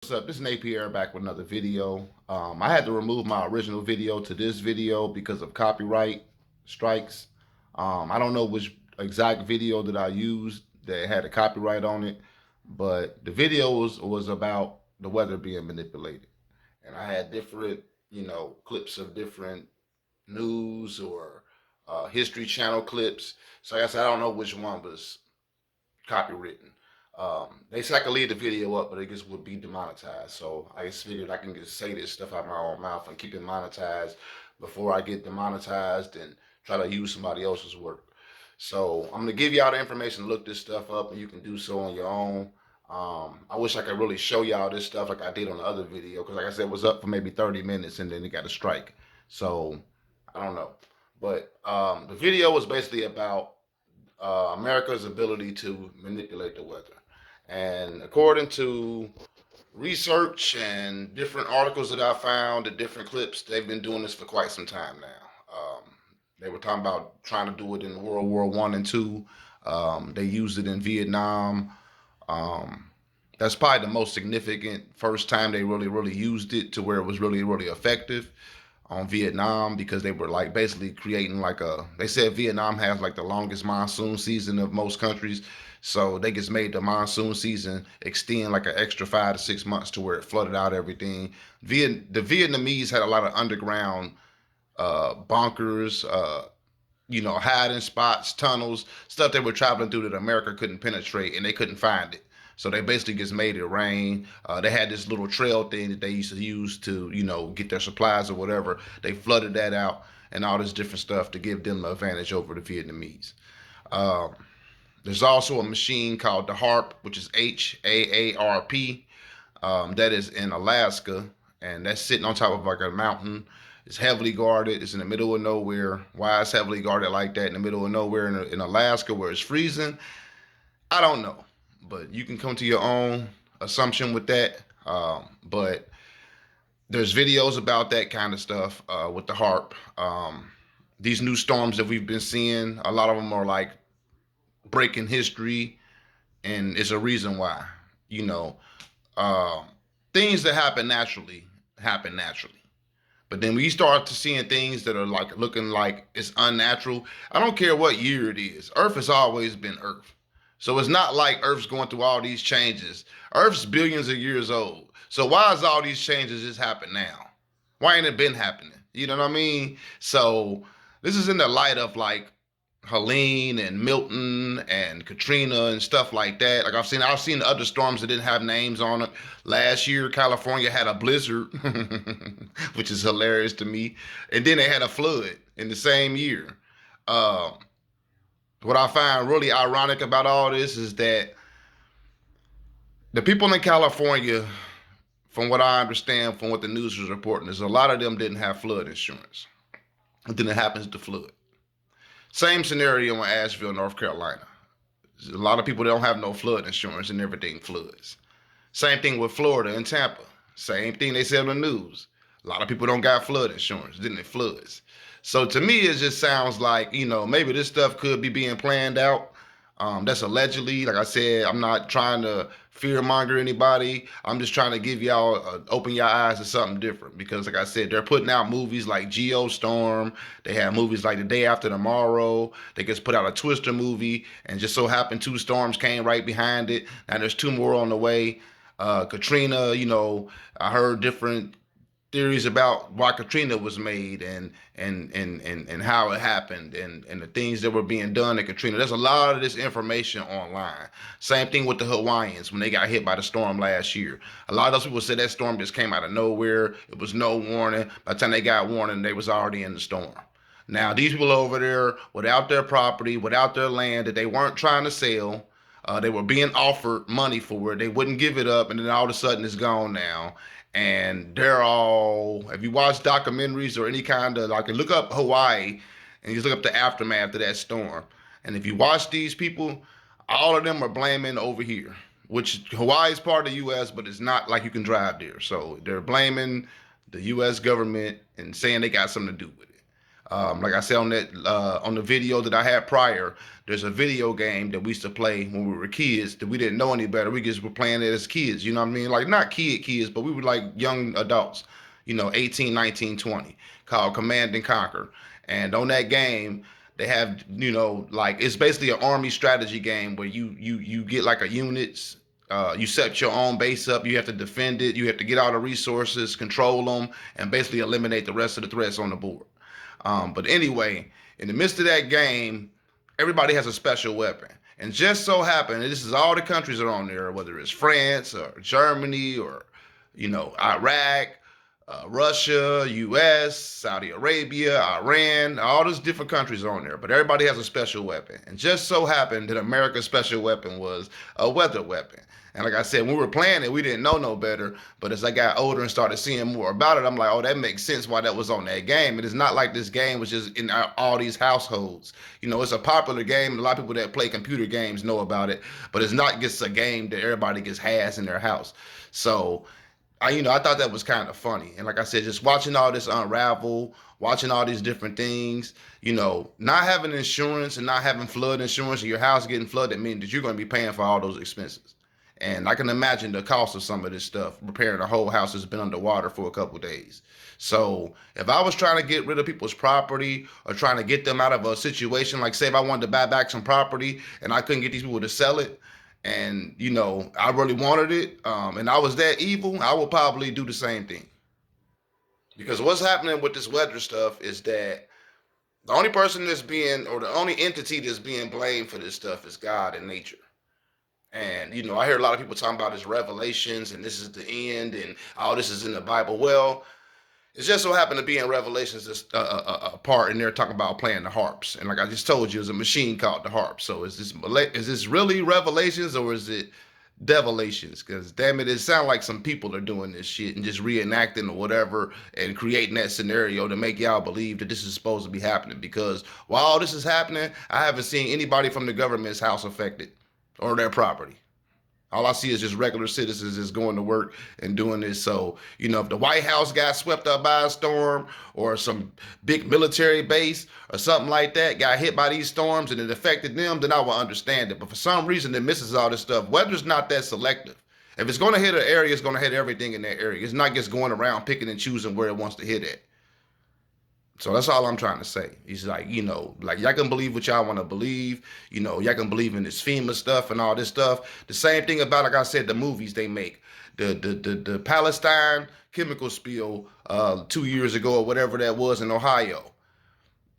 What's up? This is H.A.A.R.P back with another video. I had to remove my original video to this video because of copyright strikes. I don't know which exact video that I used that had a copyright on it, but the video was about the weather being manipulated. And I had different, clips of different news or History Channel clips. So I guess I don't know which one was copywritten. They said I could leave the video up, but it just would be demonetized. So I just figured I can just say this stuff out of my own mouth and keep it monetized before I get demonetized and try to use somebody else's work. So I'm gonna give y'all the information to look this stuff up, and you can do so on your own. I wish I could really show y'all this stuff like I did on the other video, because like I said, it was up for maybe 30 minutes and then it got a strike. So I don't know, but the video was basically about America's ability to manipulate the weather. And according to research and different articles that I found and different clips, they've been doing this for quite some time now. They were talking about trying to do it in World War One and Two. They used it in Vietnam. Um, that's probably the most significant first time they really used it to where it was really effective on Vietnam, because they were like basically creating like they said Vietnam has like the longest monsoon season of most countries. So they just made the monsoon season extend like an extra 5 to 6 months to where it flooded out everything. The Vietnamese had a lot of underground bunkers, hiding spots, tunnels, stuff they were traveling through that America couldn't penetrate, and they couldn't find it. So they basically just made it rain. They had this little trail thing that they used to use to, get their supplies or whatever. They flooded that out and all this different stuff to give them the advantage over the Vietnamese. Um, there's also a machine called the H.A.A.R.P, which is H.A.A.R.P. That is in Alaska, and that's sitting on top of like a mountain. It's heavily guarded. It's in the middle of nowhere. Why it's heavily guarded like that in the middle of nowhere in Alaska where it's freezing, I don't know. But you can come to your own assumption with that. But there's videos about that kind of stuff with the H.A.A.R.P. These new storms that we've been seeing, a lot of them are like breaking history, and it's a reason why. You know, uh, things that happen naturally. But then we start to seeing things that are like looking like it's unnatural. I don't care what year it is. Earth has always been Earth. So it's not like Earth's going through all these changes. Earth's billions of years old. So why is all these changes just happen now? Why ain't it been happening? You know what I mean? So this is in the light of like Helene and Milton and Katrina and stuff like that. Like I've seen other storms that didn't have names on it. Last year, California had a blizzard, which is hilarious to me, and then they had a flood in the same year. Uh, what I find really ironic about all this is that the people in California, from what I understand, from what the news was reporting, is a lot of them didn't have flood insurance. And then it happens to flood. Same scenario in Asheville, North Carolina. A lot of people don't have no flood insurance and everything floods. Same thing with Florida and Tampa. Same thing they said on the news. A lot of people don't got flood insurance, then it floods. So to me, it just sounds like, maybe this stuff could be being planned out. That's allegedly. Like I said, I'm not trying to fear monger anybody. I'm just trying to give y'all, open your eyes to something different. Because like I said, they're putting out movies like Geostorm. They have movies like The Day After Tomorrow. They just put out a Twister movie, and just so happened two storms came right behind it. Now there's two more on the way. Katrina, I heard different theories about why Katrina was made, and how it happened, and the things that were being done at Katrina. There's a lot of this information online. Same thing with the Hawaiians when they got hit by the storm last year. A lot of those people said that storm just came out of nowhere. It was no warning. By the time they got warning, they was already in the storm. Now these people over there without their property, without their land that they weren't trying to sell, they were being offered money for it. They wouldn't give it up, and then all of a sudden it's gone now. And they're all, if you watch documentaries or any kind of, like, look up Hawaii and just look up the aftermath of that storm. And if you watch these people, all of them are blaming over here, which Hawaii is part of the U.S., but it's not like you can drive there. So they're blaming the U.S. government and saying they got something to do with it. Like I said on the video that I had prior, there's a video game that we used to play when we were kids that we didn't know any better. We just were playing it as kids. You know what I mean? Like not kids, but we were like young adults. 18, 19, 20, called Command and Conquer. And on that game, they have like it's basically an army strategy game where you get like a units. You set your own base up. You have to defend it. You have to get all the resources, control them, and basically eliminate the rest of the threats on the board. But anyway, in the midst of that game, everybody has a special weapon. And just so happened, and this is all the countries that are on there, whether it's France or Germany or, Iraq, Russia, U.S., Saudi Arabia, Iran, all those different countries are on there. But everybody has a special weapon. And just so happened that America's special weapon was a weather weapon. And like I said, when we were playing it, we didn't know no better. But as I got older and started seeing more about it, I'm like, oh, that makes sense why that was on that game. And it's not like this game was just in all these households. It's a popular game. And a lot of people that play computer games know about it. But it's not just a game that everybody just has in their house. So I thought that was kind of funny. And like I said, just watching all this unravel, watching all these different things, not having insurance and not having flood insurance and your house getting flooded means that you're going to be paying for all those expenses. And I can imagine the cost of some of this stuff. Repairing a whole house that's been underwater for a couple of days. So if I was trying to get rid of people's property or trying to get them out of a situation, like say if I wanted to buy back some property and I couldn't get these people to sell it, and I really wanted it, and I was that evil, I would probably do the same thing. Because what's happening with this weather stuff is that the only person that's being, or the only entity that's being blamed for this stuff is God and nature. And I hear a lot of people talking about this revelations and this is the end and all this is in the Bible. Well, it just so happened to be in Revelations, this a part in there talking about playing the harps, and like I just told you, there's a machine called the harp. So is this really Revelations or is it Develations? Because damn it, it sounds like some people are doing this shit and just reenacting or whatever and creating that scenario to make y'all believe that this is supposed to be happening. Because while this is happening, I haven't seen anybody from the government's house affected or their property. All I see is just regular citizens just going to work and doing this. So, if the White House got swept up by a storm or some big military base or something like that got hit by these storms and it affected them, then I will understand it. But for some reason, it misses all this stuff. Weather's not that selective. If it's going to hit an area, it's going to hit everything in that area. It's not just going around picking and choosing where it wants to hit at. So that's all I'm trying to say. He's like, like y'all can believe what y'all want to believe. Y'all can believe in this FEMA stuff and all this stuff. The same thing about, like I said, the movies they make. The Palestine chemical spill 2 years ago or whatever that was in Ohio.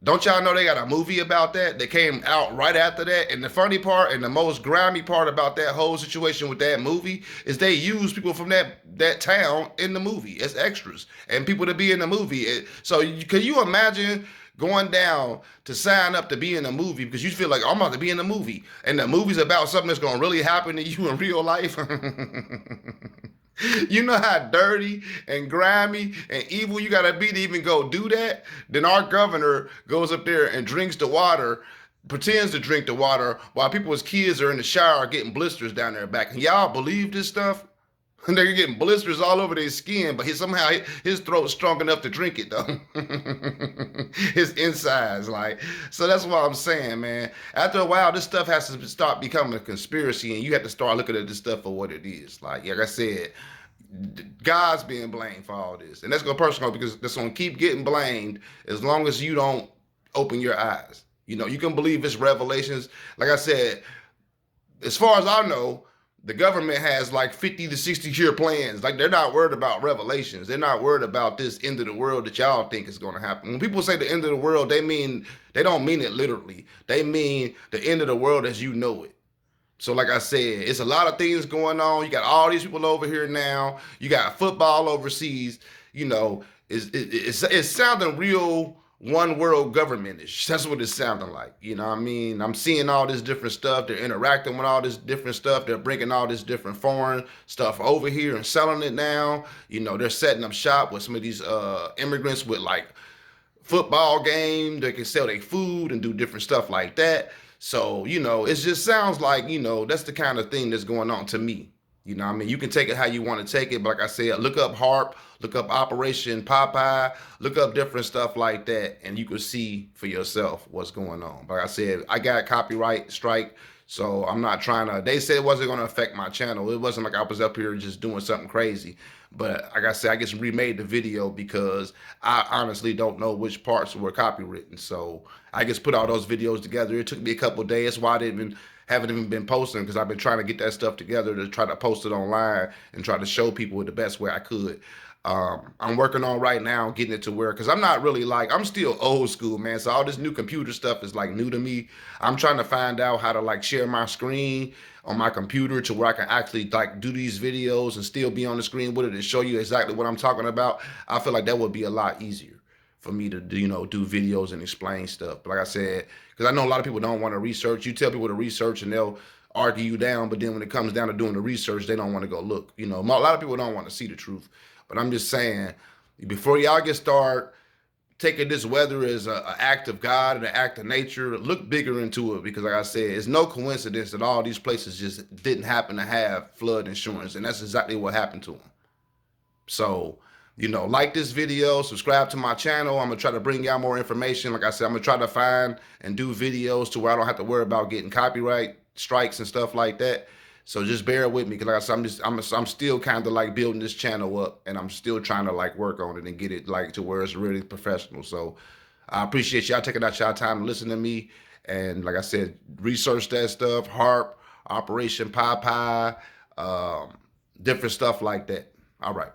Don't y'all know they got a movie about that? They came out right after that. And the funny part and the most grimy part about that whole situation with that movie is they use people from that town in the movie as extras and people to be in the movie. So can you imagine going down to sign up to be in a movie because you feel like, oh, I'm about to be in a movie, and the movie's about something that's going to really happen to you in real life? You know how dirty and grimy and evil you gotta be to even go do that? Then our governor goes up there and drinks the water, pretends to drink the water while people's kids are in the shower getting blisters down their back. And y'all believe this stuff? And they're getting blisters all over their skin, but somehow his throat's strong enough to drink it though. His insides, like, so that's what I'm saying, man. After a while, this stuff has to start becoming a conspiracy, and you have to start looking at this stuff for what it is. Like I said, God's being blamed for all this, and that's gonna personal because that's gonna keep getting blamed as long as you don't open your eyes. You can believe it's revelations. Like I said, as far as I know, the government has like 50 to 60-year plans. Like they're not worried about revelations. They're not worried about this end of the world that y'all think is going to happen. When people say the end of the world, they don't mean it literally. They mean the end of the world as you know it. So like I said, it's a lot of things going on. You got all these people over here now. You got football overseas. It's sounding real one world government-ish. That's what it's sounding like. You know what I mean? I'm seeing all this different stuff. They're interacting with all this different stuff. They're bringing all this different foreign stuff over here and selling it now. They're setting up shop with some of these immigrants with like football game. They can sell their food and do different stuff like that. So, it just sounds like, that's the kind of thing that's going on to me. You know what I mean? You can take it how you want to take it. But like I said, look up H.A.R.P, look up Operation Popeye, look up different stuff like that, and you can see for yourself what's going on. But like I said, I got a copyright strike, so I'm not trying to. They said it wasn't going to affect my channel. It wasn't like I was up here just doing something crazy. But like I said, I just remade the video because I honestly don't know which parts were copywritten. So I just put all those videos together. It took me a couple of days. That's why I didn't even haven't even been posting, because I've been trying to get that stuff together to try to post it online and try to show people the best way I could. I'm working on right now getting it to where, because I'm not really like, I'm still old school, man. So all this new computer stuff is like new to me. I'm trying to find out how to like share my screen on my computer to where I can actually like do these videos and still be on the screen with it and show you exactly what I'm talking about. I feel like that would be a lot easier for me to do, do videos and explain stuff. But like I said, because I know a lot of people don't want to research. You tell people to research and they'll argue you down, but then when it comes down to doing the research, they don't want to go look. A lot of people don't want to see the truth. But I'm just saying, before y'all get started taking this weather as an act of God and an act of nature, look bigger into it, because like I said, it's no coincidence that all these places just didn't happen to have flood insurance, and that's exactly what happened to them. So, like this video, subscribe to my channel. I'm gonna try to bring y'all more information. Like I said, I'm gonna try to find and do videos to where I don't have to worry about getting copyright strikes and stuff like that. So just bear with me, because like I said, I'm still kind of like building this channel up, and I'm still trying to like work on it and get it like to where it's really professional. So I appreciate y'all taking out y'all time to listen to me. And like I said, research that stuff, H.A.R.P, Operation Popeye, different stuff like that. All right.